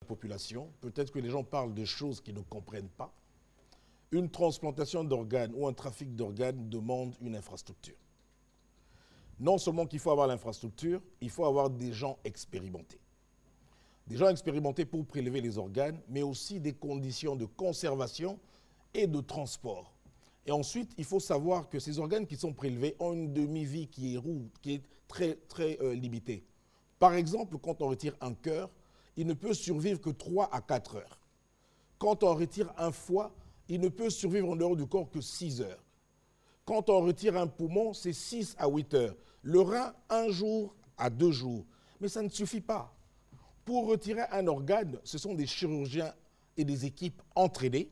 population, peut-être que les gens parlent de choses qu'ils ne comprennent pas. Une transplantation d'organes ou un trafic d'organes demande une infrastructure. Non seulement qu'il faut avoir l'infrastructure, il faut avoir des gens expérimentés. Des gens expérimentés pour prélever les organes, mais aussi des conditions de conservation et de transport. Et ensuite, il faut savoir que ces organes qui sont prélevés ont une demi-vie qui est très limitée. Par exemple, quand on retire un cœur, il ne peut survivre que 3 à 4 heures. Quand on retire un foie, il ne peut survivre en dehors du corps que 6 heures. Quand on retire un poumon, c'est 6 à 8 heures. Le rein, 1 jour à 2 jours. Mais ça ne suffit pas. Pour retirer un organe, ce sont des chirurgiens et des équipes entraînées.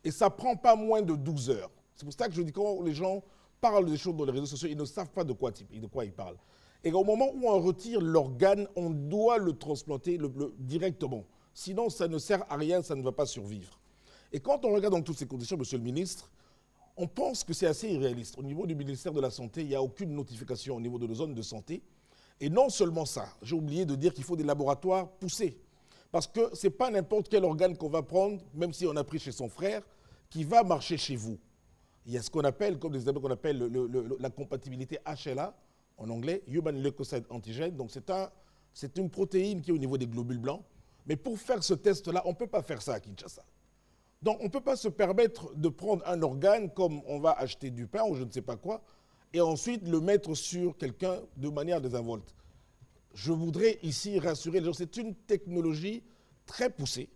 Et ça ne prend pas moins de 12 heures. C'est pour ça que je dis quand les gens parlent des choses dans les réseaux sociaux, ils ne savent pas de quoi ils parlent. Et au moment où on retire l'organe, on doit le transplanter directement. Sinon, ça ne sert à rien, ça ne va pas survivre. Et quand on regarde dans toutes ces conditions, monsieur le ministre, on pense que c'est assez irréaliste. Au niveau du ministère de la Santé, il n'y a aucune notification au niveau de nos zones de santé. Et non seulement ça, j'ai oublié de dire qu'il faut des laboratoires poussés. Parce que ce n'est pas n'importe quel organe qu'on va prendre, même si on a pris chez son frère, qui va marcher chez vous. Il y a ce qu'on appelle, comme des exemples qu'on appelle la compatibilité HLA, en anglais, Human Leukocyte Antigen. Donc c'est une protéine qui est au niveau des globules blancs. Mais pour faire ce test-là, on ne peut pas faire ça à Kinshasa. Donc on ne peut pas se permettre de prendre un organe comme on va acheter du pain ou je ne sais pas quoi, et ensuite le mettre sur quelqu'un de manière désinvolte. Je voudrais ici rassurer les gens, c'est une technologie très poussée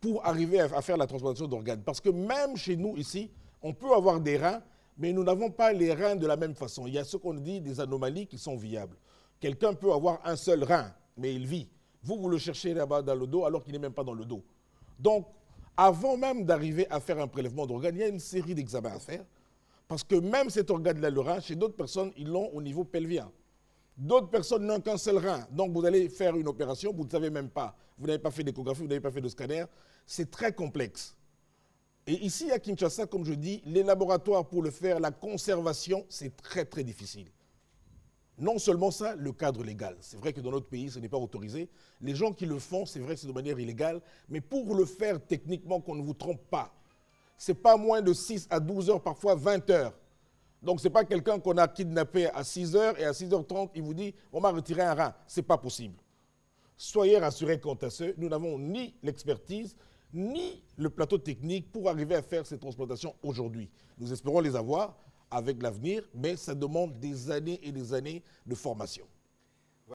pour arriver à faire la transplantation d'organes. Parce que même chez nous ici, on peut avoir des reins, mais nous n'avons pas les reins de la même façon. Il y a ce qu'on dit des anomalies qui sont viables. Quelqu'un peut avoir un seul rein, mais il vit. Vous le cherchez là-bas dans le dos alors qu'il n'est même pas dans le dos. Donc, avant même d'arriver à faire un prélèvement d'organes, il y a une série d'examens à faire. Parce que même cet organe-là, le rein, chez d'autres personnes, ils l'ont au niveau pelvien. D'autres personnes n'ont qu'un seul rein. Donc, vous allez faire une opération, vous ne savez même pas. Vous n'avez pas fait d'échographie, vous n'avez pas fait de scanner. C'est très complexe. Et ici, à Kinshasa, comme je dis, les laboratoires pour le faire, la conservation, c'est très, très difficile. Non seulement ça, le cadre légal. C'est vrai que dans notre pays, ce n'est pas autorisé. Les gens qui le font, c'est vrai que c'est de manière illégale. Mais pour le faire techniquement, qu'on ne vous trompe pas, ce n'est pas moins de 6 à 12 heures, parfois 20 heures. Donc, ce n'est pas quelqu'un qu'on a kidnappé à 6 heures et à 6h30, il vous dit « on m'a retiré un rein ». Ce n'est pas possible. Soyez rassurés quant à ce, nous n'avons ni l'expertise, ni le plateau technique pour arriver à faire ces transplantations aujourd'hui. Nous espérons les avoir avec l'avenir, mais ça demande des années et des années de formation.